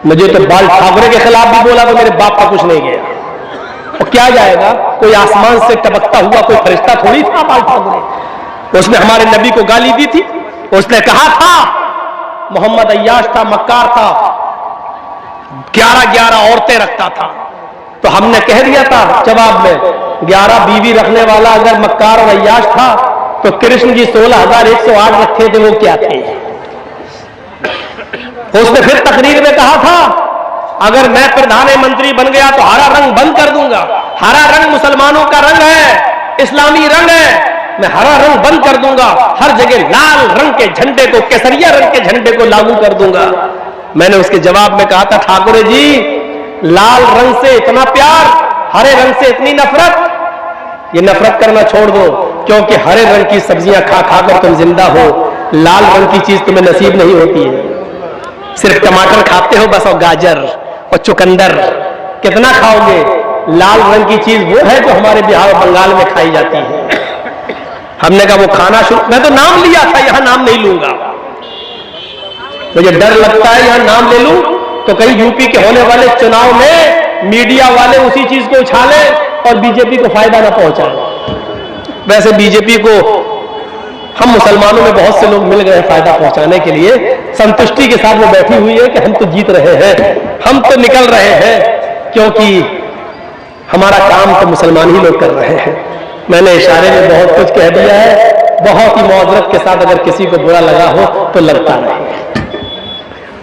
मुझे तो बाल ठाकरे के खिलाफ भी बोला तो मेरे बाप का कुछ नहीं गया। और क्या जाएगा, कोई आसमान से टपकता हुआ कोई फरिश्ता थोड़ी था बाल ठाकरे। उसने हमारे नबी को गाली दी थी। उसने कहा था मोहम्मद अय्याश था, मक्कार था, 11 औरतें रखता था। तो हमने कह दिया था जवाब में, 11 बीवी रखने वाला अगर मक्कार और अय्याश था तो कृष्ण जी 16,108 रखे थे, वो क्या थे। उसने फिर तकरीर में कहा था अगर मैं प्रधानमंत्री बन गया तो हरा रंग बंद कर दूंगा। हरा रंग मुसलमानों का रंग है, इस्लामी रंग है, मैं हरा रंग बंद कर दूंगा, हर जगह लाल रंग के झंडे को, केसरिया रंग के झंडे को लागू कर दूंगा। मैंने उसके जवाब में कहा था ठाकुर जी, लाल रंग से इतना प्यार, हरे रंग से इतनी नफरत, ये नफरत करना छोड़ दो, क्योंकि हरे रंग की सब्जियां खा खाकर तुम जिंदा हो, लाल रंग की चीज तुम्हें नसीब नहीं होती है। सिर्फ टमाटर खाते हो बस, और गाजर और चुकंदर, कितना खाओगे। लाल रंग की चीज वो है जो हमारे बिहार और बंगाल में खाई जाती है। हमने कहा वो खाना शुरू, मैं तो नाम लिया था, यहां नाम नहीं लूंगा, मुझे डर लगता है यहां नाम ले लूं तो कहीं यूपी के होने वाले चुनाव में मीडिया वाले उसी चीज को उछाले और बीजेपी को फायदा ना पहुंचाए। वैसे बीजेपी को हम मुसलमानों में बहुत से लोग मिल गए फायदा पहुंचाने के लिए, संतुष्टि के साथ वो बैठी हुई है कि हम तो जीत रहे हैं, हम तो निकल रहे हैं, क्योंकि हमारा काम तो मुसलमान ही लोग कर रहे हैं। मैंने इशारे में बहुत कुछ कह दिया है, बहुत ही मौजरत के साथ अगर किसी को बुरा लगा हो तो लगता नहीं,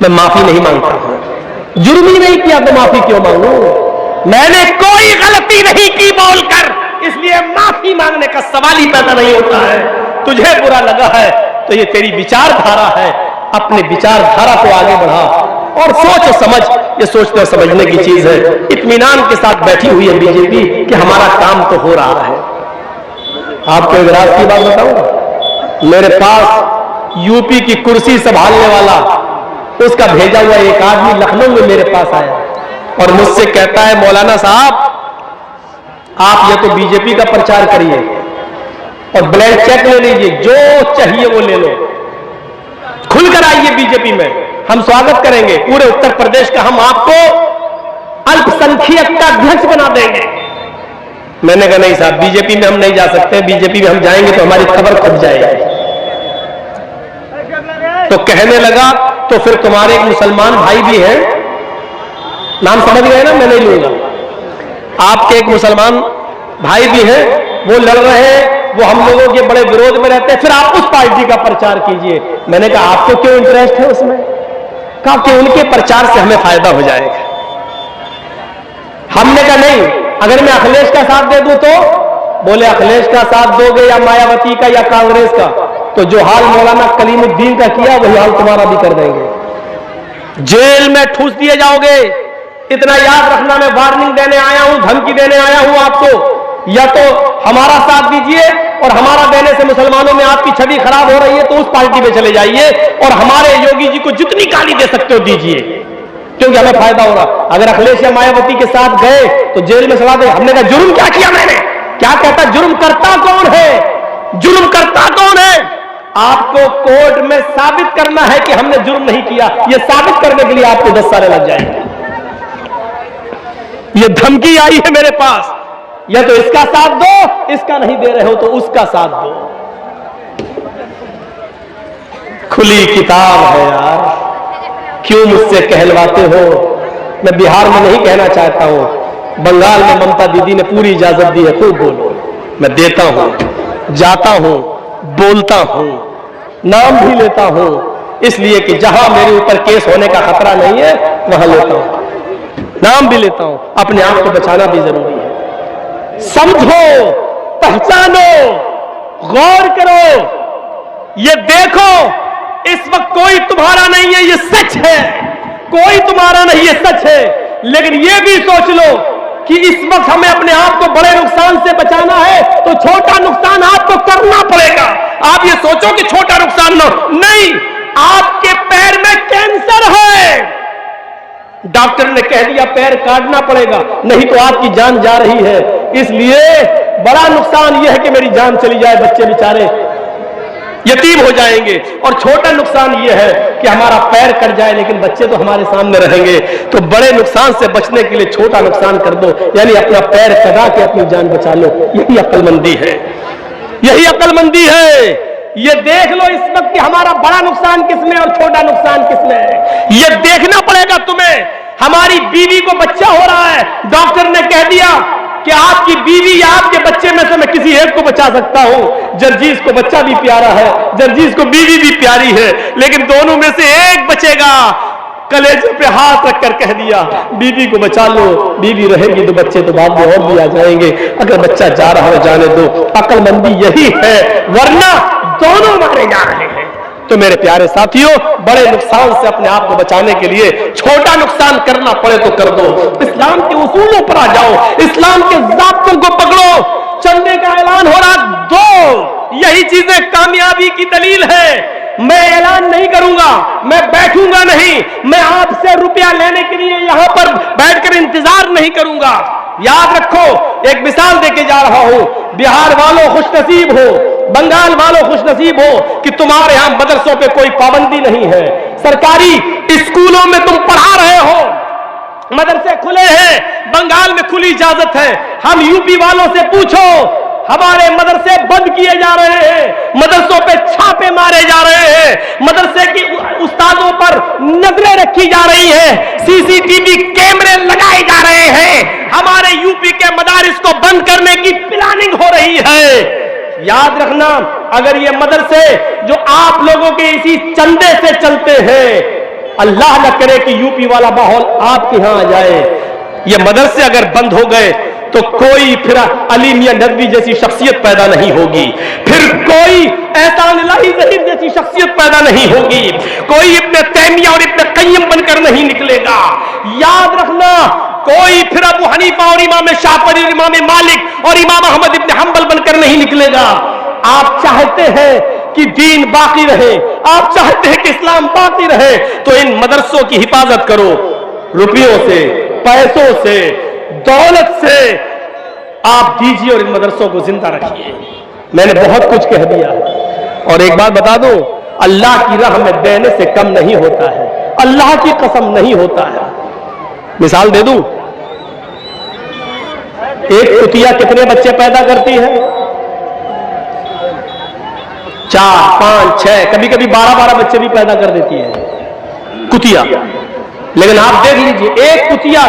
मैं माफी नहीं मांगता हूं। जुर्म ही नहीं किया तो माफी क्यों मांगू, मैंने कोई गलती नहीं की बोलकर, इसलिए माफी मांगने का सवाल ही पैदा नहीं होता है। तुझे बुरा लगा है तो ये तेरी विचारधारा है, अपने विचारधारा को आगे बढ़ा और सोच और समझ, ये सोचने और समझने की चीज है। इत्मीनान के साथ बैठी हुई है बीजेपी कि हमारा काम तो हो रहा है। आपको एक राज की बात बताऊं, मेरे पास यूपी की कुर्सी संभालने वाला, उसका भेजा हुआ एक आदमी लखनऊ में मेरे पास आया और मुझसे कहता है मौलाना साहब आप ये तो बीजेपी का प्रचार करिए और ब्लैंक चेक ले लीजिए, जो चाहिए वो ले लो, खुलकर आइए बीजेपी में, हम स्वागत करेंगे। पूरे उत्तर प्रदेश का हम आपको अल्पसंख्यक का अध्यक्ष बना देंगे। मैंने कहा नहीं साहब, बीजेपी में हम नहीं जा सकते, बीजेपी में हम जाएंगे तो हमारी खबर खप जाएगी। तो कहने लगा तो फिर तुम्हारे एक मुसलमान भाई भी हैं, नाम समझ गए ना, मैं नहीं लूंगा, आपके एक मुसलमान भाई भी हैं, वो लड़ रहे हैं, वो हम लोगों के बड़े विरोध में रहते हैं, फिर आप उस पार्टी का प्रचार कीजिए। मैंने कहा आपको क्यों इंटरेस्ट है उसमें, कहा कि उनके प्रचार से हमें फायदा हो जाएगा। हमने कहा नहीं, अगर मैं अखिलेश का साथ दे दूं तो, बोले अखिलेश का साथ दोगे या मायावती का या कांग्रेस का, तो जो हाल मौलाना कलीमुद्दीन का किया वही हाल तुम्हारा भी कर देंगे, जेल में ठूस दिए जाओगे। इतना याद रखना, मैं वार्निंग देने आया हूं, धमकी देने आया हूं आपको, या तो हमारा साथ दीजिए और हमारा देने से मुसलमानों में आपकी छवि खराब हो रही है तो उस पार्टी में चले जाइए और हमारे योगी जी को जितनी गाली दे सकते हो दीजिए, क्योंकि हमें फायदा होगा। अगर अखिलेश या मायावती के साथ गए तो जेल में सड़ा दे। हमने कहा जुर्म क्या किया मैंने, क्या कहता जुर्म करता कौन है, जुर्म करता कौन है, आपको कोर्ट में साबित करना है कि हमने जुर्म नहीं किया। यह साबित करने के लिए आपको 10 साल लग जाएंगे। यह धमकी आई है मेरे पास, या तो इसका साथ दो, इसका नहीं दे रहे हो तो उसका साथ दो। खुली किताब है यार, क्यों मुझसे कहलवाते हो। मैं बिहार में नहीं कहना चाहता हूं, बंगाल में ममता दीदी ने पूरी इजाजत दी है, खूब बोलो, मैं देता हूं, जाता हूं, बोलता हूं, नाम भी लेता हूं, इसलिए कि जहां मेरे ऊपर केस होने का खतरा नहीं है वहां लेता हूं, नाम भी लेता हूं। अपने आप को बचाना भी जरूरी है। समझो, पहचानो, गौर करो, ये देखो, इस वक्त कोई तुम्हारा नहीं है, ये सच है, कोई तुम्हारा नहीं, ये सच है। लेकिन ये भी सोच लो कि इस वक्त हमें अपने आप को बड़े नुकसान से बचाना है तो छोटा नुकसान आपको करना पड़ेगा। आप ये सोचो कि छोटा नुकसान नहीं, आपके पैर में कैंसर है, डॉक्टर ने कह दिया पैर काटना पड़ेगा, नहीं तो आपकी जान जा रही है। इसलिए बड़ा नुकसान यह है कि मेरी जान चली जाए, बच्चे बेचारे यतीम हो जाएंगे। और छोटा नुकसान यह है कि हमारा पैर कट जाए लेकिन बच्चे तो हमारे सामने रहेंगे। तो बड़े नुकसान से बचने के लिए छोटा नुकसान कर दो, यानी अपना पैर कटा के अपनी जान बचा लो। यही अक्लमंदी है, यही अक्लमंदी है। ये देख लो इस वक्त कि हमारा बड़ा नुकसान किसमें और छोटा नुकसान किसमें है। ये देखना पड़ेगा तुम्हें। हमारी बीवी को बच्चा हो रहा है, डॉक्टर ने कह दिया कि आपकी बीवी या आपके बच्चे में से मैं किसी एक को बचा सकता हूं। जर्जीस को बच्चा भी प्यारा है, जर्जीस को बीवी भी प्यारी है, लेकिन दोनों में से एक बचेगा। कलेजे पे हाथ रखकर कह दिया बीवी को बचा लो, बीवी रहेगी तो बच्चे तो बाद में और भी आ जाएंगे। अगर बच्चा जा रहा हो जाने दो। अक्लमंदी यही है, वरना दोनों मारे जा रहे हैं। तो मेरे प्यारे साथियों, बड़े नुकसान से अपने आप को बचाने के लिए छोटा नुकसान करना पड़े तो कर दो। इस्लाम के उसूलों पर आ जाओ, इस्लाम के ज़ाब्तों को पकड़ो। चंदे का ऐलान हो रहा, दो। यही चीजें कामयाबी की दलील है। मैं ऐलान नहीं करूंगा, मैं बैठूंगा नहीं, मैं आपसे रुपया लेने के लिए यहां पर बैठकर इंतजार नहीं करूंगा। याद रखो, एक मिसाल देके जा रहा हूं। बिहार वालों खुशनसीब हो, बंगाल वालों खुशनसीब हो कि तुम्हारे यहां मदरसों पे कोई पाबंदी नहीं है। सरकारी स्कूलों में तुम पढ़ा रहे हो, मदरसे खुले हैं, बंगाल में खुली इजाजत है। हम यूपी वालों से पूछो, हमारे मदरसे बंद किए जा रहे हैं, मदरसों पे छापे मारे जा रहे हैं, मदरसे की उस्तादों पर नजरें रखी जा रही हैं, सीसीटीवी कैमरे लगाए जा रहे हैं, हमारे यूपी के मदारिस को बंद करने की प्लानिंग हो रही है। याद रखना, अगर ये मदरसे जो आप लोगों के इसी चंदे से चलते हैं, अल्लाह न करे कि यूपी वाला माहौल आपके यहां आ जाए, ये मदरसे अगर बंद हो गए तो कोई फिर अली मियां नदवी जैसी शख्सियत पैदा नहीं होगी, फिर कोई एहसान इलाही ज़हीर जैसी शख्सियत पैदा नहीं होगी, कोई इब्ने तैमिया और इब्ने क़य्यिम बनकर नहीं निकलेगा। याद रखना, कोई फिर अबू हनीफा और इमाम शाफी, इमाम मालिक और इमाम अहमद इब्ने हंबल बनकर नहीं निकलेगा। आप चाहते हैं कि दीन बाकी रहे, आप चाहते हैं कि इस्लाम बाकी रहे, तो इन मदरसों की हिफाजत करो। रुपयों से, पैसों से, दौलत से आप दीजिए और इन मदरसों को जिंदा रखिए। मैंने बहुत कुछ कह दिया है और एक बात बता दूं, अल्लाह की राह में देने से कम नहीं होता है, अल्लाह की कसम नहीं होता है। मिसाल दे दूं, एक कुतिया कितने बच्चे पैदा करती है? 4, 5, 6, कभी कभी 12-12 बच्चे भी पैदा कर देती है कुतिया। लेकिन आप देख लीजिए, एक कुतिया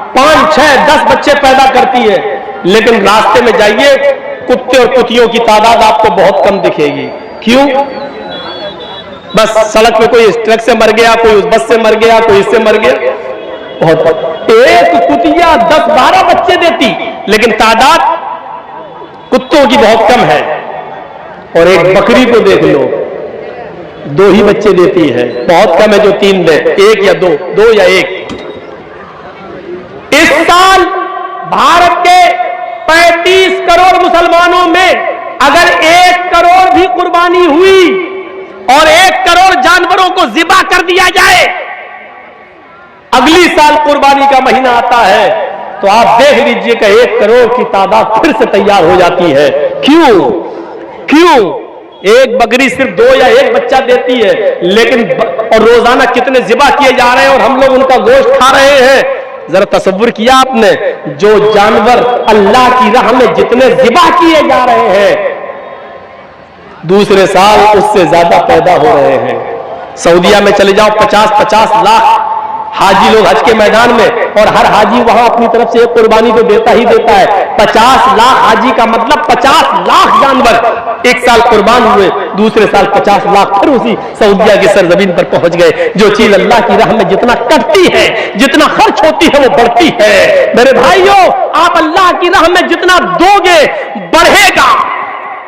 5, 6, 10 बच्चे पैदा करती है, लेकिन रास्ते में जाइए, कुत्ते और कुतियों की तादाद आपको बहुत कम दिखेगी। क्यों? बस सड़क पे कोई ट्रक से मर गया, कोई उस बस से मर गया, कोई इससे मर गया। बहुत एक कुतिया 10-12 बच्चे देती, लेकिन तादाद कुत्तों की बहुत कम है। और एक बकरी को देख लो, 2 ही बच्चे देती है, बहुत कम है जो 3 दे, 1 या 2 या 1। इस साल भारत के 35 करोड़ मुसलमानों में अगर 1 करोड़ भी कुर्बानी हुई और 1 करोड़ जानवरों को ज़िबा कर दिया जाए, अगली साल कुर्बानी का महीना आता है तो आप देख लीजिए कि 1 करोड़ की तादाद फिर से तैयार हो जाती है। क्यों? एक बकरी सिर्फ 2 या 1 बच्चा देती है, लेकिन और रोजाना कितने ज़िबा किए जा रहे हैं और हम लोग उनका गोश्त खा रहे हैं। जरा तसव्वुर किया आपने, जो जानवर अल्लाह की राह में जितने ज़िबा किए जा रहे हैं, दूसरे साल उससे ज्यादा पैदा हो रहे हैं। सऊदीया में चले जाओ, 50-50 लाख हाजी लोग हज के मैदान में, और हर हाजी वहां अपनी तरफ से एक कुर्बानी तो देता ही देता है। 50 लाख हाजी का मतलब 50 लाख जानवर एक साल कुर्बान हुए, दूसरे साल 50 लाख फिर उसी सऊदीया की सरजमीन पर पहुंच गए। जो चीज अल्लाह की राह में जितना कटती है, जितना खर्च होती है, वो बढ़ती है। मेरे भाइयों, आप अल्लाह की राह में जितना दोगे बढ़ेगा,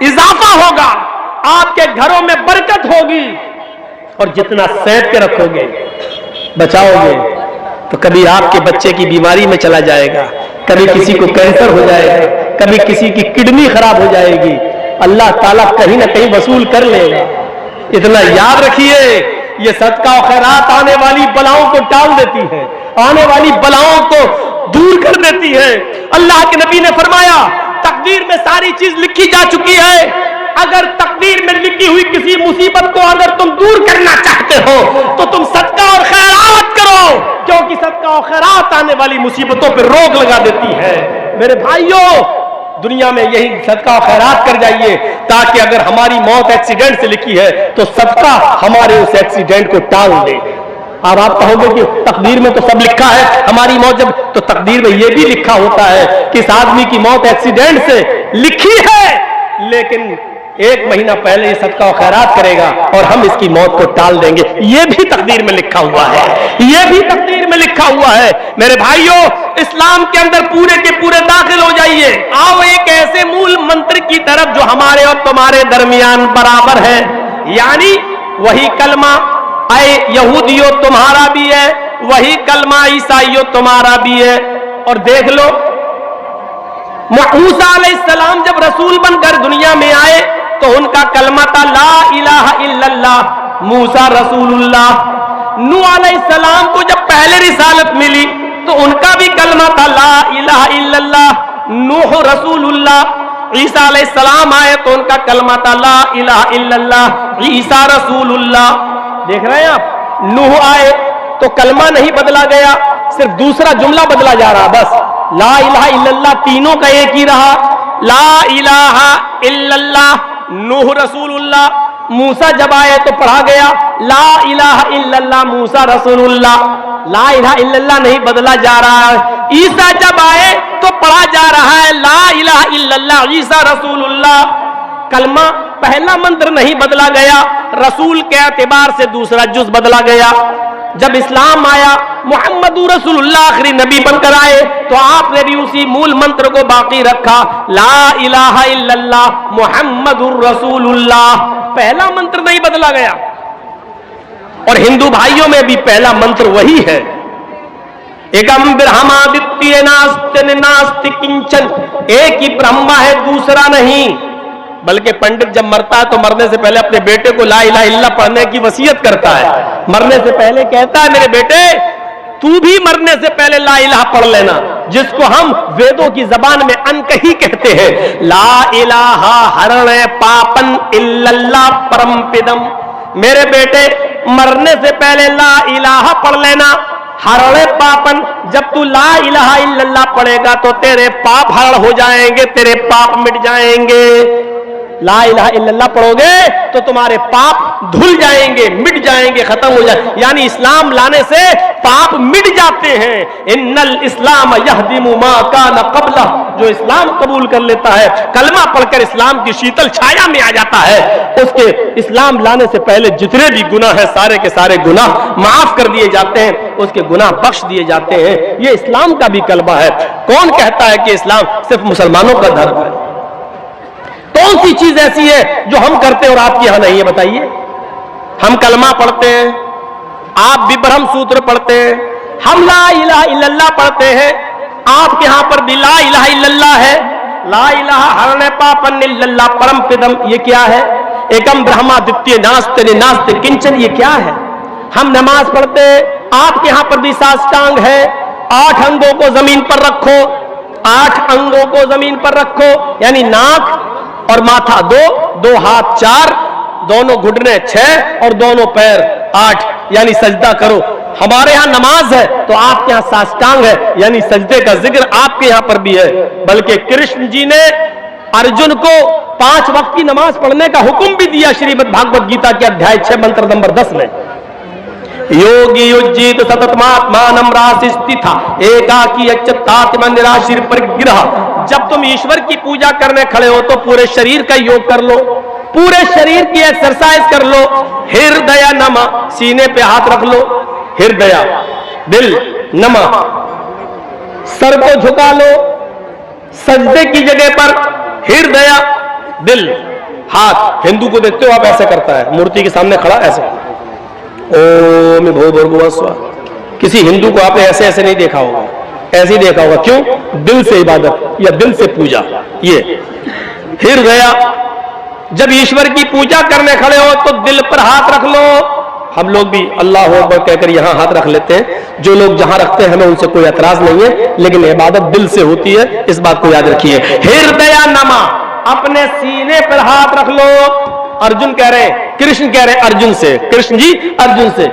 इजाफा होगा, आपके घरों में बरकत होगी, और जितना सैंत के रखोगे, बचाओगे, तो कभी आपके बच्चे की बीमारी में चला जाएगा, कभी किसी को कैंसर हो जाएगा, कभी किसी की किडनी खराब हो जाएगी, अल्लाह ताला कहीं ना कहीं वसूल कर लेगा। इतना याद रखिए, ये सदका और खैरात आने वाली बलाओं को टाल देती है, आने वाली बलाओं को दूर कर देती है। अल्लाह के नबी ने फरमाया, तकदीर में सारी चीज लिखी जा चुकी है, अगर तकदीर में लिखी हुई किसी मुसीबत को अगर तुम दूर करना चाहते हो तो तुम सदका और खैरात करो, क्योंकि सदका और खैरात आने वाली मुसीबतों पर रोक लगा देती है। मेरे भाइयों, दुनिया में यही सदका और खैरात कर जाइए, ताकि अगर हमारी मौत एक्सीडेंट से लिखी है तो सदका हमारे उस एक्सीडेंट को टाल दे। अब आप कहोगे कि तकदीर में तो सब लिखा है, हमारी मौत जब, तो तकदीर में यह भी लिखा होता है कि इस आदमी की मौत एक्सीडेंट से लिखी है, लेकिन 1 महीना पहले ये सदका और खैरात करेगा और हम इसकी मौत को टाल देंगे। यह भी तकदीर में लिखा हुआ है, यह भी तकदीर में लिखा हुआ है। मेरे भाइयों, इस्लाम के अंदर पूरे के पूरे दाखिल हो जाइए। आओ एक ऐसे मूल मंत्र की तरफ जो हमारे और तुम्हारे दरमियान बराबर है, यानी वही कलमा आए यहूदियों तुम्हारा भी है, वही कलमा ईसाइयों तुम्हारा भी है। और देख लो, मूसा अलैहिस्सलाम जब रसूल बनकर दुनिया में आए तो उनका कलमा था ला इलाहा इल्लल्लाह, मूसा रसूलुल्लाह। नूह अलैहिस्सलाम को जब पहले रिसालत मिली तो उनका भी कलमा था ला इलाहा इल्लल्लाह, नूह रसूलुल्लाह। ईसा अलैहिस्सलाम आए तो उनका कलमा था ला इलाहा इल्लल्लाह, ईसा रसूलुल्लाह। देख रहे हैं आप, नूह आए तो कलमा नहीं बदला गया, सिर्फ दूसरा जुमला बदला जा रहा, बस ला इलाहा इल्लल्लाह तीनों का एक ही रहा, ला इलाहा इल्लल्लाह, नूह रसूलुल्लाह। मूसा जब आए तो पढ़ा गया ला इलाहा इल्लल्लाह, मूसा रसूलुल्लाह। ला इलाहा इल्लल्लाह नहीं बदला जा रहा है। ईसा जब आए तो पढ़ा जा रहा है ला इलाहा इल्लल्लाह, ईसा रसूलुल्लाह। कलमा पहला मंत्र नहीं बदला गया, रसूल के एतबार से दूसरा जुज बदला गया। जब इस्लाम आया, मुहम्मदुर रसूलुल्लाह आखिरी नबी बनकर आए तो आपने भी उसी मूल मंत्र को बाकी रखा, ला इलाहा इल्लल्लाह मुहम्मदुर रसूलुल्लाह। पहला मंत्र नहीं बदला गया। और हिंदू भाइयों में भी पहला मंत्र वही है, एकम ब्रह्मादित्य नास्ति नास्ति किंचन, एक ही ब्रह्मा है, दूसरा नहीं। बल्कि पंडित जब मरता है तो मरने से पहले अपने बेटे को ला इलाहा इल्लल्लाह पढ़ने की वसीयत करता है। मरने से पहले कहता है, मेरे बेटे तू भी मरने से पहले ला इलाहा पढ़ लेना, जिसको हम वेदों की जबान में अनकही कहते हैं। ला इलाहा हरण पापन इल्लल्लाह परमपिदम। मेरे बेटे मरने से पहले ला इलाहा पढ़ लेना, हरण पापन। जब तू ला इलाहा इल्लल्लाह पढ़ेगा तो तेरे पाप हरण हो जाएंगे, तेरे पाप मिट जाएंगे। ला इलाहा इल्लल्लाह पढ़ोगे तो तुम्हारे पाप धुल जाएंगे, मिट जाएंगे, खत्म हो जाएंगे। यानी इस्लाम लाने से पाप मिट जाते हैं। इन्नल इस्लाम यहदिमु मा काना क़ब्ला, जो इस्लाम कबूल कर लेता है, कलमा पढ़कर इस्लाम की शीतल छाया में आ जाता है, उसके इस्लाम लाने से पहले जितने भी गुनाह है सारे के सारे गुनाह माफ कर दिए जाते हैं, उसके गुनाह बख्श दिए जाते हैं। ये इस्लाम का भी कलमा है। कौन कहता है कि इस्लाम सिर्फ मुसलमानों का धर्म है? कौन सी चीज ऐसी है जो हम करते हैं और आपके यहां नहीं है? बताइए। हम कलमा पढ़ते हैं, आप भी ब्रह्म सूत्र पढ़ते हैं, हम ला इलाहा इल्लल्लाह पढ़ते हैं, आपके यहां पर भी ला इलाहा इल्लल्लाह है। ला इलाहा हरण पापन इल्लल्लाह परमपिदम, ये क्या है? एकम ब्रह्मादित्य नास्ति नास्ति किंचन, ये क्या है? हम नमाज पढ़ते हैं, आपके यहां पर भी साष्टांग है। 8 अंगों को जमीन पर रखो, 8 अंगों को जमीन पर रखो, यानी नाक और माथा 2, 2 हाथ 4, दोनों घुटने 6 और दोनों पैर 8, यानी सजदा करो। हमारे यहां नमाज है तो आपके यहां साष्टांग है, यानी सजदे का जिक्र आपके यहां पर भी है। बल्कि कृष्ण जी ने अर्जुन को 5 वक्त की नमाज पढ़ने का हुक्म भी दिया श्रीमद् भागवत गीता के अध्याय 6 मंत्र नंबर 10 में। योगी युज्जित सततमात्मानं रासि स्थिता एकाकी अच्युतात्म निराशीर परिग्रह। जब तुम ईश्वर की पूजा करने खड़े हो तो पूरे शरीर का योग कर लो, पूरे शरीर की एक्सरसाइज कर लो। हृदय नमा, सीने पे हाथ रख लो, हृदय दिल नमा, सर को झुका लो सजदे की जगह पर, हृदय दिल हाथ। हिंदू को देखते हो आप, ऐसे करता है मूर्ति के सामने खड़ा ऐसे, ओम भूर्भुवः स्वः। किसी हिंदू को आपने ऐसे ऐसे नहीं देखा होगा, ऐसे ही देखा होगा। क्यों? दिल से इबादत या दिल से पूजा। ये हृदय, जब ईश्वर की पूजा करने खड़े हो तो दिल पर हाथ रख लो। हम लोग भी अल्लाह अकबर कहकर यहां हाथ रख लेते हैं, जो लोग जहां रखते हैं हमें उनसे कोई एतराज नहीं है, लेकिन इबादत दिल से होती है, इस बात को याद रखिए। हृदय नमा, अपने सीने पर हाथ रख लो। अर्जुन कह रहे हैं, कृष्ण कह रहे हैं अर्जुन से, कृष्ण जी अर्जुन से,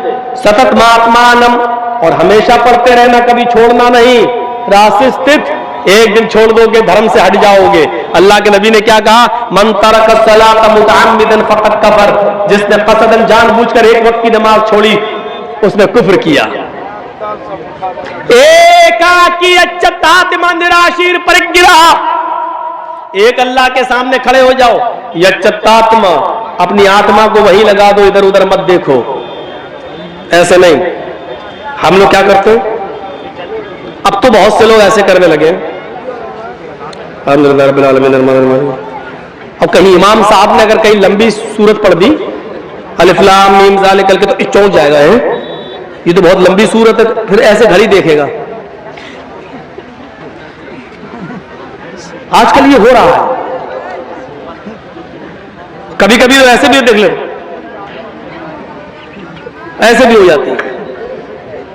सतत महात्मानम, और हमेशा पढ़ते रहना, कभी छोड़ना नहीं। रास्ते स्थित, एक दिन छोड़ दोगे धर्म से हट जाओगे। अल्लाह के नबी ने क्या कहा, मन तरक सलात मुतअम्मिदन फक़द कफर, जिसने कसदन जानबूझकर एक वक्त की नमाज छोड़ी उसने कुफ्र किया। एकाकी अच्युतात्मा निराशीर परिग्रह, एक अल्लाह के सामने खड़े हो जाओ, यच्युतात्मा, अपनी आत्मा को वही लगा दो, इधर उधर मत देखो। ऐसे नहीं, हम लोग क्या करते हैं, अब तो बहुत से लोग ऐसे करने लगे। अब कहीं इमाम साहब ने अगर कहीं लंबी सूरत पढ़ दी, अलिफ लाम मीम ज़ालिकल के, तो चौंक जाएगा है, ये तो बहुत लंबी सूरत है, फिर ऐसे घड़ी देखेगा। आजकल ये हो रहा है, कभी कभी तो ऐसे भी देख ले, ऐसे भी हो जाती है।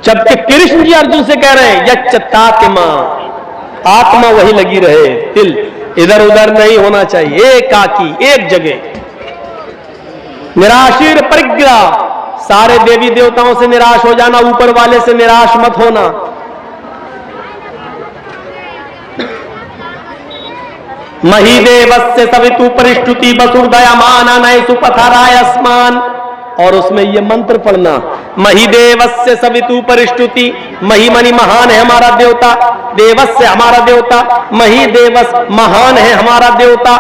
जबकि कृष्ण जी अर्जुन से कह रहे हैं, यच्युतात्मा, आत्मा वही लगी रहे, दिल इधर उधर नहीं होना चाहिए, एकाकी, एक जगह। निराशीर परिग्रह, सारे देवी देवताओं से निराश हो जाना, ऊपर वाले से निराश मत होना। महीदेवस्य सवितु परिष्टुति वसुर्दयमाना नये सुपथराय अस्मान, और उसमें ये मंत्र पढ़ना, महीदेवस्य सवितु परिष्टुति, मही मनी महान है हमारा देवता, देवस्य हमारा देवता, मही देवस महान है हमारा देवता,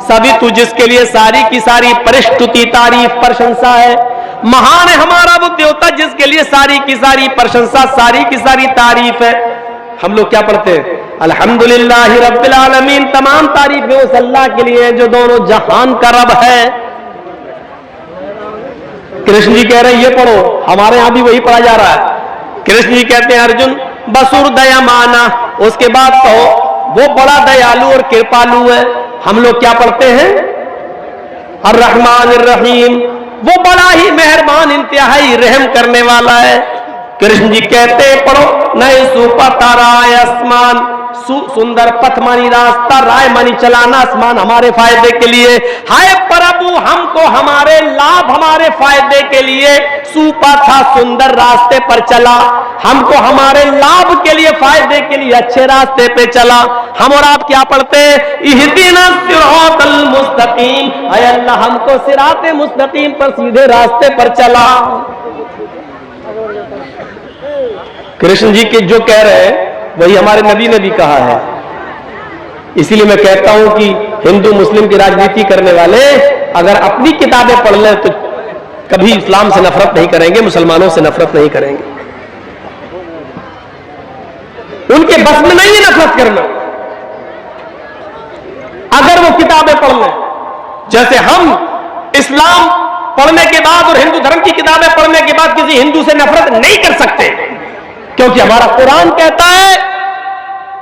सवितु जिसके लिए सारी की सारी परिष्टुति तारीफ प्रशंसा है, महान है हमारा वो देवता जिसके लिए सारी की सारी प्रशंसा, सारी की सारी तारीफ है। हम लोग क्या पढ़ते हैं, अल्हम्दुलिल्लाहि रब्बिल आलमीन, तमाम तारीफें उस अल्लाह के लिए जो दोनों जहान का रब है। कृष्ण जी कह रहे हैं ये पढ़ो, हमारे यहां भी वही पढ़ा जा रहा है। कृष्ण जी कहते हैं अर्जुन बसुर दयामाना, उसके बाद कहो वो बड़ा दयालु और कृपालु है। हम लोग क्या पढ़ते हैं, अर्रहमान अर्रहीम, वो बड़ा ही मेहरबान इंतहाई रहम करने वाला है। कृष्ण जी कहते हैं पढ़ो, नए सुपथराय आसमान, सुंदर पथ मानी रास्ता, राय मानी चलाना, आसमान हमारे फायदे के लिए। हाय प्रभु, हमको हमारे लाभ हमारे फायदे के लिए सुपथा, सुंदर रास्ते पर चला, हमको हमारे लाभ के लिए, फायदे के लिए अच्छे रास्ते पे चला। हम और आप क्या पढ़ते हैं, इहदिना सिरातल मुस्तकीम, हाय अल्लाह हमको सिराते मुस्तकीम पर, सीधे रास्ते पर चला। कृष्ण जी के जो कह रहे हैं वही हमारे नबी ने भी कहा है। इसीलिए मैं कहता हूं कि हिंदू मुस्लिम की राजनीति करने वाले अगर अपनी किताबें पढ़ लें तो कभी इस्लाम से नफरत नहीं करेंगे, मुसलमानों से नफरत नहीं करेंगे। उनके बस में नहीं है नफरत करना, अगर वो किताबें पढ़ लें। जैसे हम इस्लाम पढ़ने के बाद और हिंदू धर्म की किताबें पढ़ने के बाद किसी हिंदू से नफरत नहीं कर सकते, क्योंकि हमारा कुरान कहता है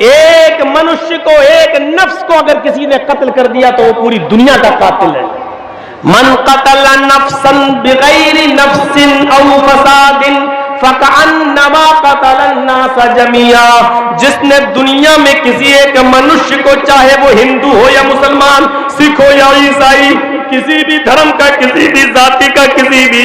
एक मनुष्य को, एक नफ्स को अगर किसी ने कत्ल कर दिया तो वो पूरी दुनिया का कातिल है। मन कतल नफ्सन बिगैरि नफ्सिन औ फसादिन फकअन्नमा कतल अन्नास जमिया, जिसने दुनिया में किसी एक मनुष्य को, चाहे वो हिंदू हो या मुसलमान, सिख हो या ईसाई, किसी भी धर्म का, किसी भी जाति का, किसी भी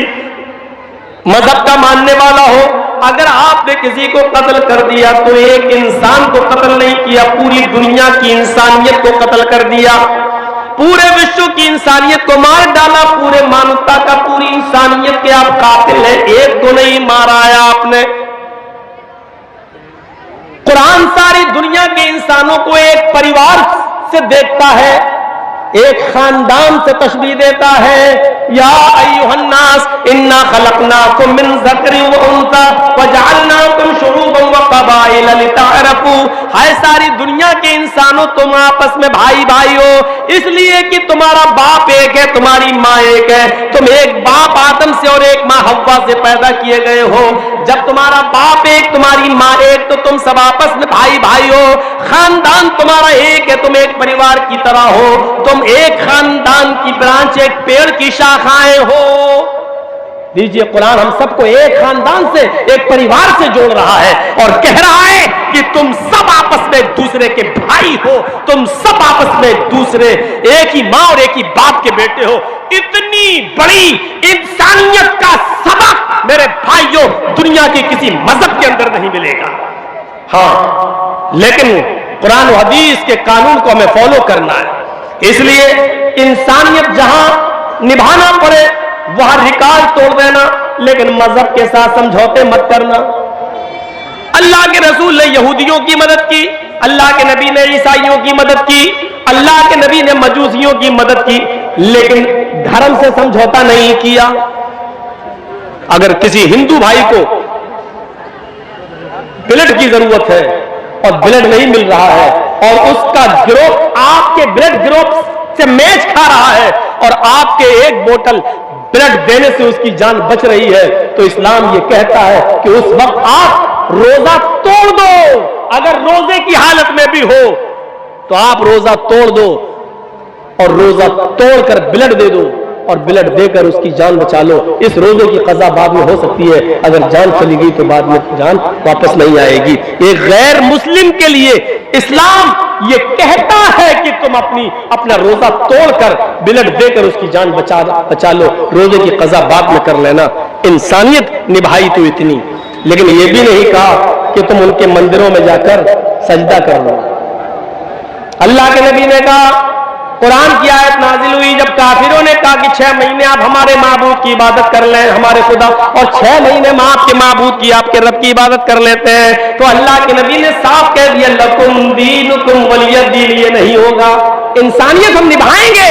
मजहब का मानने वाला हो, अगर आपने किसी को कत्ल कर दिया तो एक इंसान को कत्ल नहीं किया, पूरी दुनिया की इंसानियत को कत्ल कर दिया, पूरे विश्व की इंसानियत को मार डाला, पूरे मानवता का, पूरी इंसानियत के आप कातिल हैं, एक को नहीं मारा है आपने। कुरान सारी दुनिया के इंसानों को एक परिवार से देखता है, एक खानदान से तशबीह देता है। या अय्युहन्नास इन्ना खलकनाकुम मिन ज़करिन व उन्सा वजअलनाकुम शुऊबन व क़बाइल लितअरफू, हाय सारी दुनिया के इंसानों तुम आपस में भाई भाई हो, इसलिए कि तुम्हारा बाप एक है, तुम्हारी माँ एक है, तुम एक बाप आदम से और एक माँ हव्वा से पैदा किए गए हो। जब तुम्हारा बाप एक, तुम्हारी माँ एक, तो तुम सब आपस में भाई भाई हो, खानदान तुम्हारा एक है, तुम एक परिवार की तरह हो, तुम एक खानदान की ब्रांच, एक पेड़ की शाखाएं हो। दीजिए, कुरान हम सबको एक खानदान से, एक परिवार से जोड़ रहा है और कह रहा है कि तुम सब आपस में एक दूसरे के भाई हो, तुम सब आपस में एक दूसरे, एक ही मां और एक ही बाप के बेटे हो। इतनी बड़ी इंसानियत का सबक मेरे भाइयों दुनिया के किसी मजहब के अंदर नहीं मिलेगा। हाँ, लेकिन कुरान और हदीस के कानून को हमें फॉलो करना है। इसलिए इंसानियत जहां निभाना पड़े वहां रिकॉर्ड तोड़ देना, लेकिन मजहब के साथ समझौते मत करना। अल्लाह के रसूल ने यहूदियों की मदद की, अल्लाह के नबी ने ईसाइयों की मदद की, अल्लाह के नबी ने मजूसियों की मदद की, लेकिन धर्म से समझौता नहीं किया। अगर किसी हिंदू भाई को ब्लड की जरूरत है और ब्लड नहीं मिल रहा है और उसका गिरोह आपके ब्लड गिरोह से मैच खा रहा है और आपके एक बोतल ब्लड देने से उसकी जान बच रही है, तो इस्लाम ये कहता है कि उस वक्त आप रोजा तोड़ दो। अगर रोजे की हालत में भी हो तो आप रोजा तोड़ दो और रोजा तोड़कर ब्लड दे दो और ब्लड देकर उसकी जान बचा लो। इस रोजे की कज़ा बाद में हो सकती है, अगर जान चली गई तो बाद में जान वापस नहीं आएगी। एक गैर मुस्लिम के लिए इस्लाम ये कहता है कि तुम अपना रोजा तोड़कर ब्लड देकर उसकी जान बचा लो, रोजे की कज़ा बाद में कर लेना। इंसानियत निभाई तो इतनी, लेकिन यह भी नहीं कहा कि तुम उनके मंदिरों में जाकर सजदा कर लो। अल्लाह के नबी ने कहा, कुरान की आयत नाजिल हुई जब काफिरों ने कहा कि 6 महीने आप हमारे माबूद की इबादत कर लें, हमारे खुदा, और 6 महीने में आपके माबूद की, आपके रब की इबादत कर लेते हैं, तो अल्लाह के नबी ने साफ कह दिया लकुम दीनुकुम वलियद दीन, ये नहीं होगा। इंसानियत हम निभाएंगे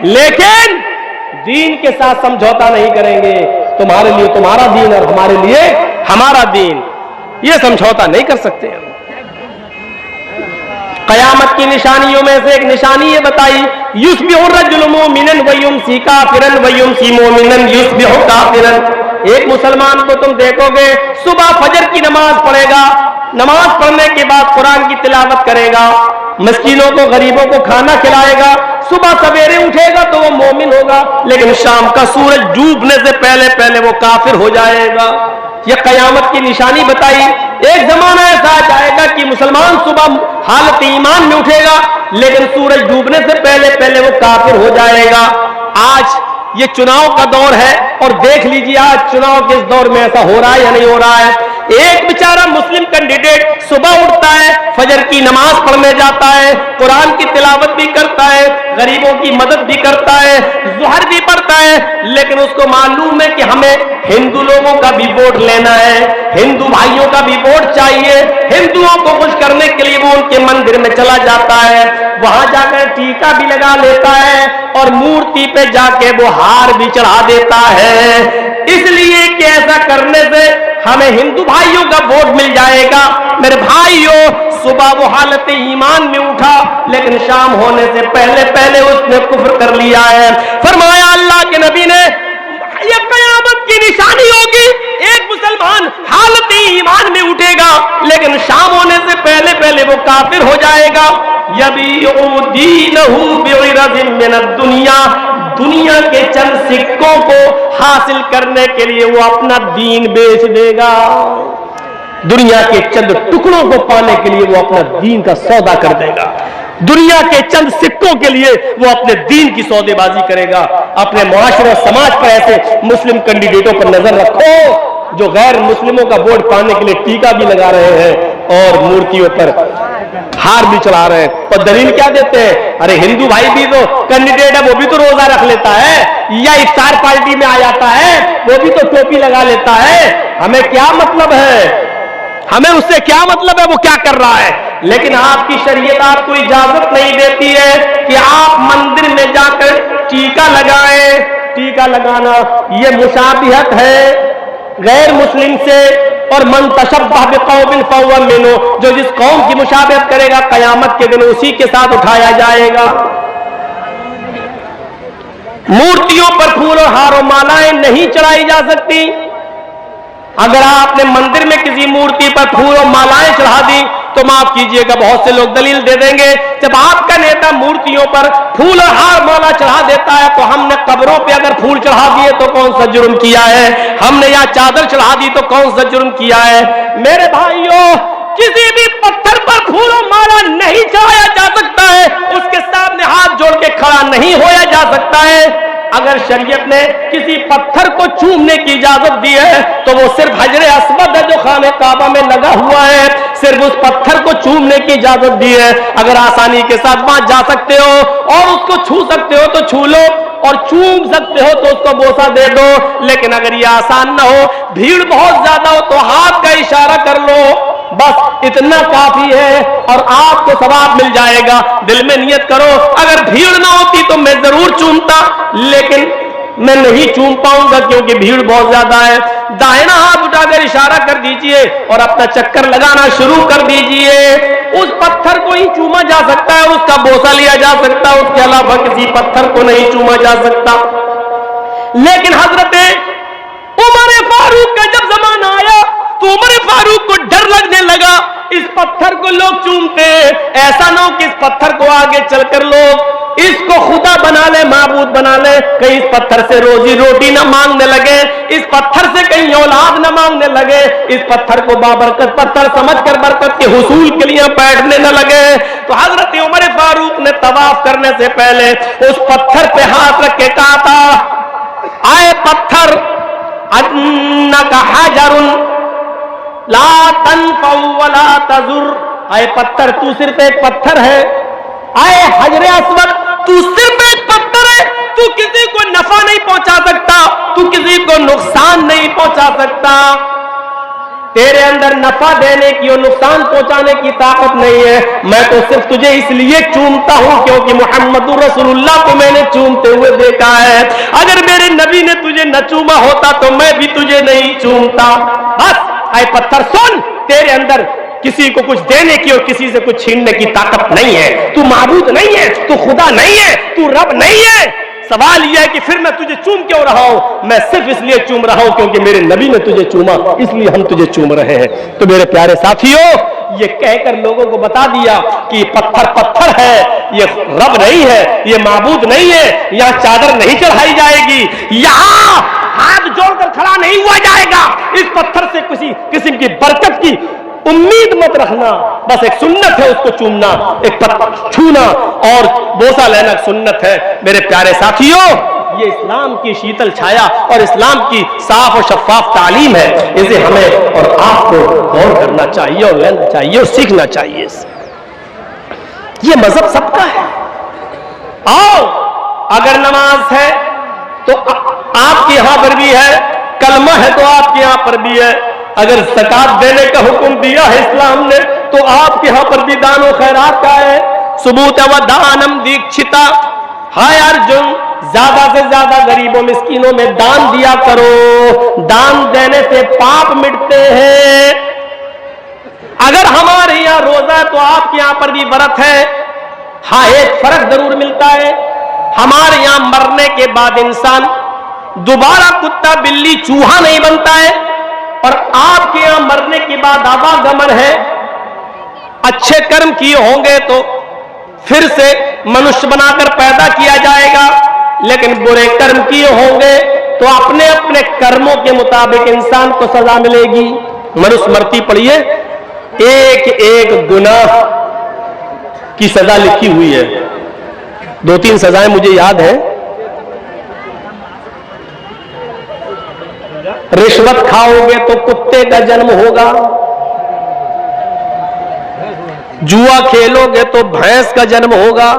लेकिन दीन के साथ समझौता नहीं करेंगे। तुम्हारे लिए तुम्हारा दीन और हमारे लिए हमारा दीन, ये समझौता नहीं कर सकते। कयामत की निशानियों में से एक निशानी ये बताई, युस्बिहु रजुलु मुमिनन व युमसी काफिरन व युमसी मुमिनन युस्बिहु काफिरन। एक मुसलमान को तुम देखोगे सुबह फजर की नमाज पढ़ेगा, नमाज पढ़ने के बाद कुरान की तिलावत करेगा, मिस्कीनों को गरीबों को खाना खिलाएगा, सुबह सवेरे उठेगा तो वो मोमिन होगा, लेकिन शाम का सूरज डूबने से पहले पहले वो काफिर हो जाएगा। ये कयामत की निशानी बताई। एक जमाना ऐसा जाएगा कि मुसलमान सुबह हालत ईमान में उठेगा लेकिन सूरज डूबने से पहले पहले वो काफिर हो जाएगा। आज ये चुनाव का दौर है और देख लीजिए आज चुनाव के इस दौर में ऐसा हो रहा है या नहीं हो रहा है। एक बेचारा मुस्लिम कैंडिडेट सुबह उठता है, फजर की नमाज पढ़ने जाता है, कुरान की तिलावत भी करता है, गरीबों की मदद भी करता है, ज़ुहर भी पढ़ता है, लेकिन उसको मालूम है कि हमें हिंदू लोगों का भी वोट लेना है, हिंदू भाइयों का भी वोट चाहिए। हिंदुओं को खुश करने के लिए वो उनके मंदिर में चला जाता है, वहां जाकर टीका भी लगा लेता है और मूर्ति पे जाके वो हार भी चढ़ा देता है, इसलिए कि ऐसा करने से हमें हिंदू भाइयों का वोट मिल जाएगा। मेरे भाइयों, सुबह वो हालत ईमान में उठा लेकिन शाम होने से पहले पहले उसने कुफ्र कर लिया है। फरमाया अल्लाह के नबी ने, ये कयामत की निशानी होगी, एक मुसलमान हालत ईमान में उठेगा लेकिन शाम होने से पहले पहले वो काफिर हो जाएगा। यबीउ दीनहु बिइरदिन मिनद दुनिया, दुनिया के चंद सिक्कों को हासिल करने के लिए वो अपना दीन बेच देगा। दुनिया के चंद टुकड़ों को पाने के लिए वो अपना दीन का सौदा कर देगा। दुनिया के चंद सिक्कों के लिए वो अपने दीन की सौदेबाजी करेगा। अपने मुआशरे और समाज पर ऐसे मुस्लिम कैंडिडेटों पर नजर रखो जो गैर मुस्लिमों का वोट पाने के लिए टीका भी लगा रहे हैं और मूर्तियों पर हार भी चढ़ा रहे हैं। और दलील क्या देते हैं, अरे हिंदू भाई भी तो कैंडिडेट है, वो भी तो रोजा रख लेता है या इफ्तार पार्टी में आ जाता है, वो भी तो टोपी लगा लेता है, हमें क्या मतलब है, हमें उससे क्या मतलब है वो क्या कर रहा है। लेकिन आपकी शरीयत आपको इजाजत नहीं देती है कि आप मंदिर में जाकर टीका लगाएं। टीका लगाना ये मुशाबिहत है गैर मुस्लिम से, और मन तशब्बह बिक़ौमिन फहुव मिन्हुम, जो जिस कौम की मुशाबिहत करेगा कयामत के दिन उसी के साथ उठाया जाएगा। मूर्तियों पर फूल और हार और मालाएं नहीं चढ़ाई जा सकती। अगर आपने मंदिर में किसी मूर्ति पर फूल और मालाएं चढ़ा दी तो माफ कीजिएगा बहुत से लोग दलील दे देंगे, जब आपका नेता मूर्तियों पर फूल और हार माला चढ़ा देता है तो हमने कब्रों पे अगर फूल चढ़ा दिए तो कौन सा जुर्म किया है, हमने यहाँ चादर चढ़ा दी तो कौन सा जुर्म किया है। मेरे भाइयों, किसी भी पत्थर पर फूल और माला खड़ा नहीं होया जा सकता है। अगर शरीयत ने किसी पत्थर को चूमने की इजाजत दी है तो वो सिर्फ हजरे अस्वद है जो खाने काबा में लगा हुआ है, सिर्फ उस पत्थर को चूमने की इजाजत दी है। अगर आसानी के साथ वहां जा सकते हो और उसको छू सकते हो तो छू लो, और चूम सकते हो तो उसको बोसा दे दो। लेकिन अगर ये आसान ना हो, भीड़ बहुत ज्यादा हो, तो हाथ का इशारा कर लो, बस इतना काफी है और आपको सवाब मिल जाएगा। दिल में नियत करो, अगर भीड़ ना होती तो मैं जरूर चूमता, लेकिन मैं नहीं चूम पाऊंगा क्योंकि भीड़ बहुत ज्यादा है। दाहिना हाथ उठाकर इशारा कर दीजिए और अपना चक्कर लगाना शुरू कर दीजिए। उस पत्थर को ही चूमा जा सकता है, उसका बोसा लिया जा सकता है, उसके अलावा किसी पत्थर को नहीं चूमा जा सकता। लेकिन हजरत उमर फारूक का जब जमाना आया तो उमर फारूक को डर लगने लगा, इस पत्थर को लोग चूमते, ऐसा ना हो कि इस पत्थर को आगे चलकर लोग इसको खुदा बना ले, माबूद बना ले, कहीं इस पत्थर से रोजी रोटी ना मांगने लगे, इस पत्थर से कहीं औलाद ना मांगने लगे, इस पत्थर को बाबरकत पत्थर समझकर बरकत के हुसूल के लिए बैठने न लगे। तो हजरत उमर फारूक ने तवाफ करने से पहले उस पत्थर पे हाथ रख के कहा था, आए पत्थर, अन्नका हजरुन ला तनफउ वला तजुर, आए पत्थर तू सिर्फ एक पत्थर है, आए हजरे अस्वद तू सिर्फ एक पत्थर है, तू किसी को नफा नहीं पहुंचा सकता, तू किसी को नुकसान नहीं पहुंचा सकता, तेरे अंदर नफा देने की और नुकसान पहुंचाने की ताकत नहीं है। मैं तो सिर्फ तुझे इसलिए चूमता हूं क्योंकि मुहम्मदुर रसूलुल्लाह को मैंने चूमते हुए देखा है। अगर मेरे नबी ने तुझे न चूमा होता तो मैं भी तुझे नहीं चूमता। बस आए पत्थर सुन, तेरे अंदर किसी को कुछ देने की और किसी से कुछ छीनने की ताकत नहीं है, तू माबूद नहीं है, तू खुदा नहीं है, तू रब नहीं है। सवाल यह है कि फिर मैं तुझे चूम क्यों रहा हूं? मैं सिर्फ इसलिए चूम रहा हूं क्योंकि मेरे नबी ने तुझे चूमा, इसलिए हम तुझे चूम रहे हैं। तो मेरे प्यारे साथियों, ये कहकर लोगों को बता दिया कि पत्थर पत्थर है, ये रब नहीं है, ये माबूद नहीं है, यहां चादर नहीं चढ़ाई जाएगी, यहां हाथ जोड़कर खड़ा नहीं हुआ जाएगा, इस पत्थर से किसी किस्म की बरकत की उम्मीद मत रखना। बस एक सुन्नत है उसको चूमना, एक पत्थर छूना और बोसा लेना सुन्नत है। मेरे प्यारे साथियों, ये इस्लाम की शीतल छाया और इस्लाम की साफ और शफाफ तालीम है, इसे हमें और आपको गौर करना चाहिए और लेना चाहिए और सीखना चाहिए। ये मजहब सबका है। और अगर नमाज है तो आपके यहां पर भी है, कलमा है तो आपके यहां पर भी है, अगर ज़कात देने का हुक्म दिया है इस्लाम ने तो आपके यहां पर भी दानो खैरात का है। सुबूत व दानम दीक्षिता, हाय अर्जुन, ज्यादा से ज्यादा गरीबों मिस्कीनों में दान दिया करो, दान देने से पाप मिटते हैं। अगर हमारे यहां रोजा है तो आपके यहां पर भी व्रत है। हाँ, एक फर्क जरूर मिलता है, हमारे यहां मरने के बाद इंसान दोबारा कुत्ता बिल्ली चूहा नहीं बनता है, और आपके यहां मरने के बाद आवागमन है। अच्छे कर्म किए होंगे तो फिर से मनुष्य बनाकर पैदा किया जाएगा, लेकिन बुरे कर्म किए होंगे तो अपने अपने कर्मों के मुताबिक इंसान को सजा मिलेगी। मनुष्य मरती पड़ी है, एक एक गुनाह की सजा लिखी हुई है। 2-3 सजाएं मुझे याद है। रिश्वत खाओगे तो कुत्ते का जन्म होगा, जुआ खेलोगे तो भैंस का जन्म होगा,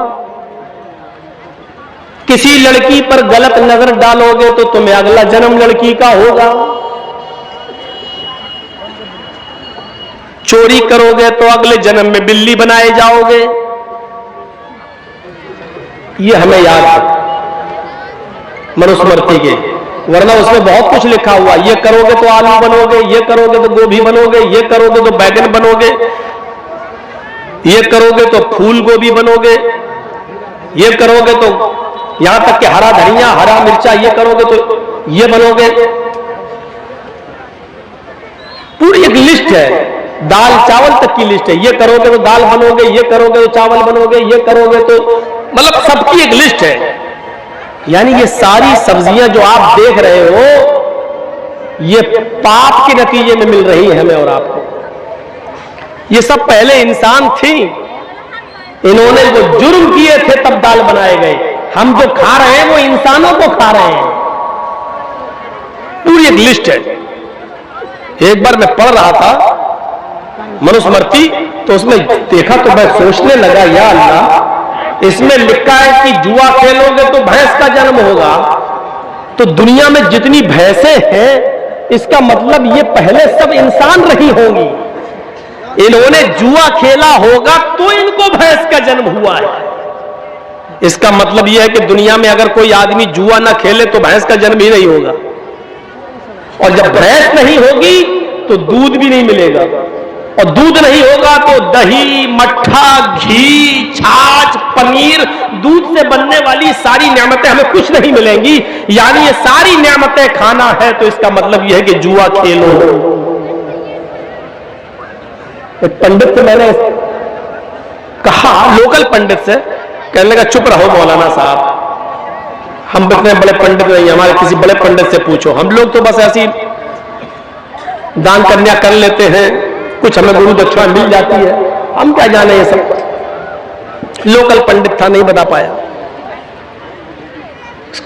किसी लड़की पर गलत नजर डालोगे तो तुम्हें अगला जन्म लड़की का होगा, चोरी करोगे तो अगले जन्म में बिल्ली बनाए जाओगे। ये हमें याद है मनुस्मृति के, वरना उसमें बहुत कुछ लिखा हुआ, ये करोगे तो आलू बनोगे, ये करोगे तो गोभी बनोगे, ये करोगे तो बैगन बनोगे, ये करोगे तो फूल गोभी बनोगे, ये करोगे तो यहां तक कि हरा धनिया हरा मिर्चा, ये करोगे तो ये बनोगे। पूरी एक लिस्ट है, दाल चावल तक की लिस्ट है, ये करोगे तो दाल बनोगे, ये करोगे तो चावल बनोगे, ये करोगे तो, मतलब सबकी एक लिस्ट है। यानी ये सारी सब्जियां जो आप देख रहे हो ये पाप के नतीजे में मिल रही है हमें और आपको। ये सब पहले इंसान थी, इन्होंने जो जुर्म किए थे तब दाल बनाए गए। हम जो खा रहे हैं वो इंसानों को खा रहे हैं। पूरी एक लिस्ट है। एक बार मैं पढ़ रहा था मनुस्मृति, तो उसमें देखा तो मैं सोचने लगा, या अल्लाह, इसमें लिखा है कि जुआ खेलोगे तो भैंस का जन्म होगा। तो दुनिया में जितनी भैंसें हैं, इसका मतलब ये पहले सब इंसान रही होंगी। इन्होंने जुआ खेला होगा तो इनको भैंस का जन्म हुआ है। इसका मतलब यह है कि दुनिया में अगर कोई आदमी जुआ ना खेले तो भैंस का जन्म ही नहीं होगा, और जब भैंस नहीं होगी तो दूध भी नहीं मिलेगा, और दूध नहीं होगा तो दही, मट्ठा, घी, छाछ, पनीर, दूध से बनने वाली सारी नेमतें हमें कुछ नहीं मिलेंगी। यानी ये सारी नेमतें खाना है, तो इसका मतलब यह है कि जुआ खेलो। एक पंडित से मैंने कहा, लोकल पंडित से, कहने लगा चुप रहो मौलाना साहब, हम इतने बड़े पंडित नहीं, हमारे किसी बड़े पंडित से पूछो, हम लोग तो बस ऐसी दान कन्या कर लेते हैं, कुछ हमें गुरु दक्षिणा मिल जाती है, हम क्या जाने ये सब। लोकल पंडित था, नहीं बता पाया।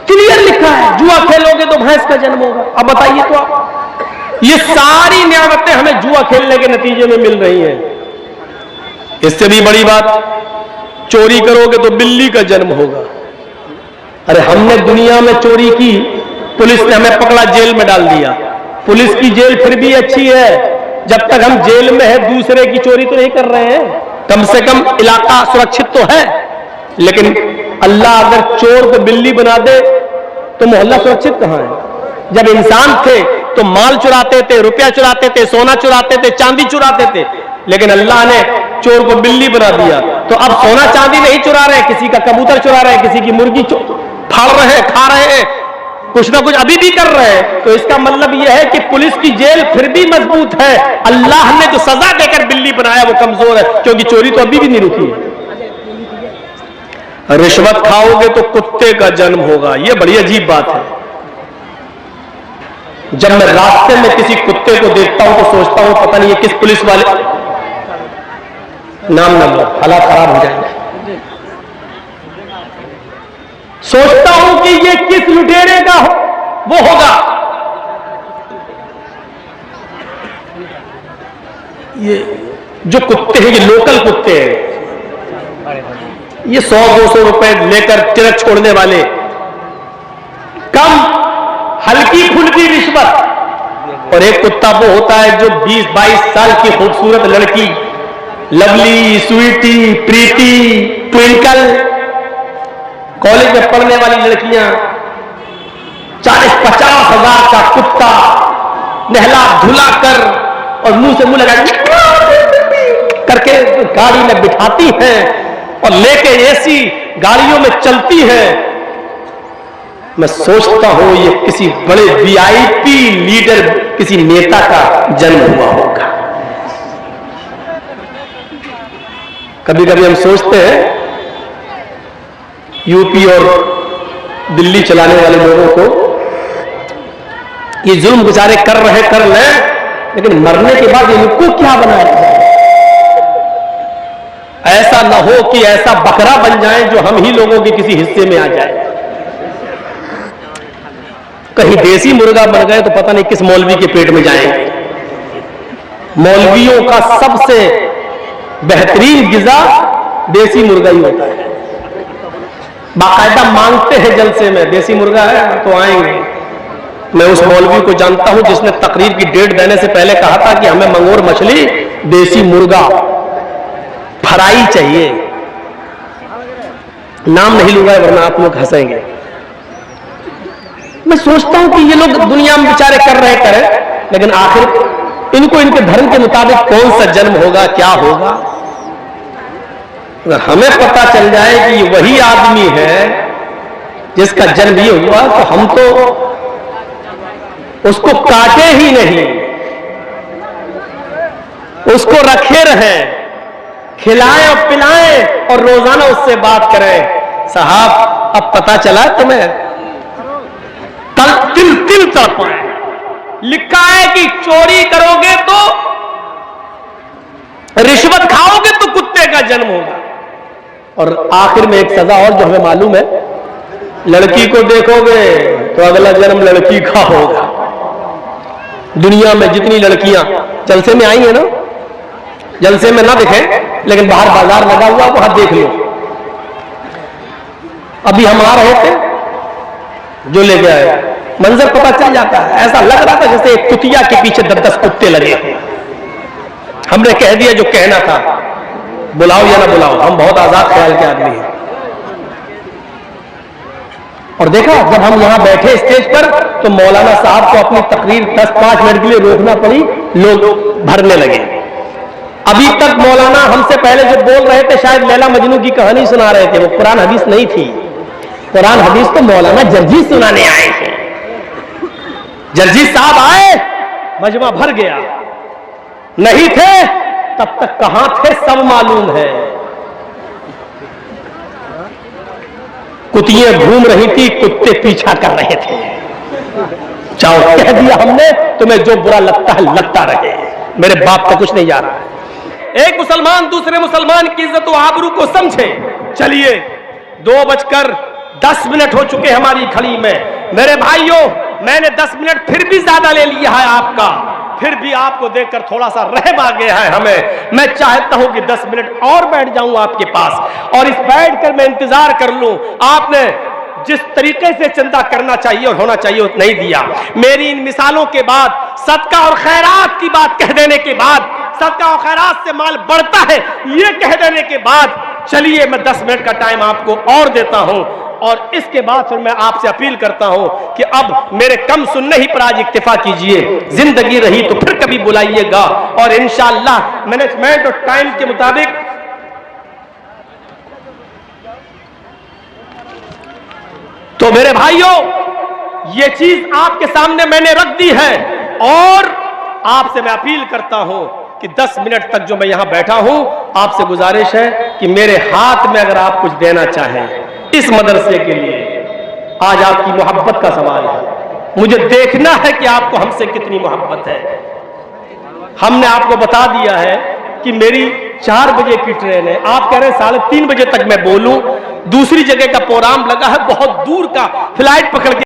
क्लियर लिखा है जुआ खेलोगे तो भैंस का जन्म होगा। अब बताइए तो आप, ये सारी नियामतें हमें जुआ खेलने के नतीजे में मिल रही हैं। इससे भी बड़ी बात, चोरी करोगे तो बिल्ली का जन्म होगा। अरे हमने दुनिया में चोरी की, पुलिस ने हमें पकड़ा, जेल में डाल दिया। पुलिस की जेल फिर भी अच्छी है, जब तक हम जेल में है दूसरे की चोरी तो नहीं कर रहे हैं, कम से कम इलाका सुरक्षित तो है। लेकिन अल्लाह अगर चोर को बिल्ली बना दे तो मोहल्ला सुरक्षित कहां है। जब इंसान थे तो माल चुराते थे, रुपया चुराते थे, सोना चुराते थे, चांदी चुराते थे, लेकिन अल्लाह ने चोर को बिल्ली बना दिया। तो अब सोना चांदी नहीं चुरा रहे, किसी का कबूतर चुरा रहे, किसी की मुर्गी फाड़ रहे हैं, खा रहे हैं, कुछ ना कुछ अभी भी कर रहे हैं। तो इसका मतलब यह है कि पुलिस की जेल फिर भी मजबूत है। अल्लाह ने जो सजा देकर बिल्ली बनाया वो कमजोर है, क्योंकि चोरी तो अभी भी नहीं रुकी है। रिश्वत खाओगे तो कुत्ते का जन्म होगा, यह बड़ी अजीब बात है। जब मैं रास्ते में किसी कुत्ते को देखता हूं तो सोचता हूं पता नहीं ये किस पुलिस वाले, नाम ना लो, हालात खराब हो जाएंगे। सोचता हूं कि ये किस लुटेरे का वो होगा। ये जो कुत्ते हैं, ये लोकल कुत्ते हैं, ये 100-200 रुपए लेकर तिरक छोड़ने वाले, कम हल्की फुल्की रिश्वत। और एक कुत्ता वो होता है जो 20-22 साल की खूबसूरत लड़की, लवली, स्वीटी, प्रीति, ट्विंकल, कॉलेज में पढ़ने वाली लड़कियां, 40-50 हजार का कुत्ता नहला धुला कर और मुंह से मुंह लगा करके गाड़ी में बिठाती हैं और लेके एसी गाड़ियों में चलती हैं। मैं सोचता हूं ये किसी बड़े वीआईपी लीडर, किसी नेता का जन्म हुआ होगा। कभी कभी हम सोचते हैं यूपी और दिल्ली चलाने वाले लोगों को ये जुल्म गुजारे कर लें, लेकिन मरने के बाद इनको क्या बनाया जाए। ऐसा ना हो कि ऐसा बकरा बन जाए जो हम ही लोगों के किसी हिस्से में आ जाए। कहीं देसी मुर्गा बन गए तो पता नहीं किस मौलवी के पेट में जाएंगे। मौलवियों का सबसे बेहतरीन गिजा देसी मुर्गा ही होता है। बाकायदा मांगते हैं जलसे में, देसी मुर्गा है तो आएंगे। मैं उस मौलवी को जानता हूं जिसने तकरीर की डेट देने से पहले कहा था कि हमें मंगोर मछली, देसी मुर्गा, फ्राई चाहिए। नाम नहीं लूंगा वरना आप लोग हंसेंगे। मैं सोचता हूं कि ये लोग दुनिया में बेचारे कर रहे करें, लेकिन आखिर इनको इनके धर्म के मुताबिक कौन सा जन्म होगा, क्या होगा। अगर हमें पता चल जाए कि ये वही आदमी है जिसका जन्म ये हुआ, तो हम तो उसको काटे ही नहीं, उसको रखे रहें, खिलाएं और पिलाएं और रोजाना उससे बात करें। साहब अब पता चला तुम्हें, तिल तिल तड़पाएं। लिखा है कि चोरी करोगे तो, रिश्वत खाओगे तो कुत्ते का जन्म होगा। और आखिर में एक सजा और जो हमें मालूम है लड़की को देखोगे तो अगला जन्म लड़की का होगा। दुनिया में जितनी लड़कियां जलसे में आई है ना, जलसे में ना दिखे लेकिन बाहर बाजार लगा हुआ वहां देख लो। अभी हम आ रहे थे, जो ले गया मंजर पता चल जाता है। ऐसा लग रहा था जैसे एक कुतिया के पीछे 10-10 कुत्ते लगे। हमने कह दिया जो कहना था, बुलाओ या ना बुलाओ, हम बहुत आजाद ख्याल के आदमी हैं। और देखा जब हम यहां बैठे स्टेज पर तो मौलाना साहब को अपनी तकरीर 10-5 मिनट के लिए रोकना पड़ी, लोग भरने लगे। अभी तक मौलाना हमसे पहले जो बोल रहे थे शायद लैला मजनू की कहानी सुना रहे थे, वो कुरान हदीस नहीं थी। कुरान हदीस तो मौलाना जर्जीस सुनाने आए थे। जर्जीस साहब आए, मजमा भर गया। नहीं थे तब तक कहां थे सब मालूम है। कुतियां घूम रही थी, कुत्ते पीछा कर रहे थे। जाओ, कह दिया हमने, तुम्हें जो बुरा लगता है लगता रहे, मेरे बाप का कुछ नहीं जा रहा है। एक मुसलमान दूसरे मुसलमान की इज्जत व आबरू को समझे। चलिए 2:10 हो चुके हमारी खड़ी में। मेरे भाइयों, मैंने 10 मिनट फिर भी ज्यादा ले लिया है आपका, फिर भी आपको देखकर थोड़ा सा रहम आ गया है हमें। मैं चाहता हूं कि 10 मिनट और बैठ जाऊं आपके पास और इस बैठ कर मैं इंतजार कर लूं। आपने जिस तरीके से चंदा करना चाहिए और होना चाहिए नहीं दिया। मेरी इन मिसालों के बाद, सदका और खैरात की बात कह देने के बाद, सदका और खैरात से माल बढ़ता है ये कह देने के बाद, चलिए मैं 10 मिनट का टाइम आपको और देता हूं और इसके बाद फिर मैं आपसे अपील करता हूं कि अब मेरे कम सुनने ही पर आज इक्तिफा कीजिए। जिंदगी रही तो फिर कभी बुलाइएगा और इंशाअल्लाह मैनेजमेंट और टाइम के मुताबिक तो मेरे भाइयों ये चीज आपके सामने मैंने रख दी है और आपसे मैं अपील करता हूं कि 10 मिनट तक जो मैं यहां बैठा हूं, आपसे गुजारिश है कि मेरे हाथ में अगर आप कुछ देना चाहें इस मदरसे के लिए, आज आपकी मोहब्बत का सवाल है। मुझे देखना है कि आपको हमसे कितनी मोहब्बत है। हमने आपको बता दिया है कि मेरी 4 बजे की ट्रेन है, आप कह रहे हैं 3:30 बजे तक मैं बोलूं। दूसरी जगह का प्रोग्राम लगा है, बहुत दूर का फ्लाइट पकड़ के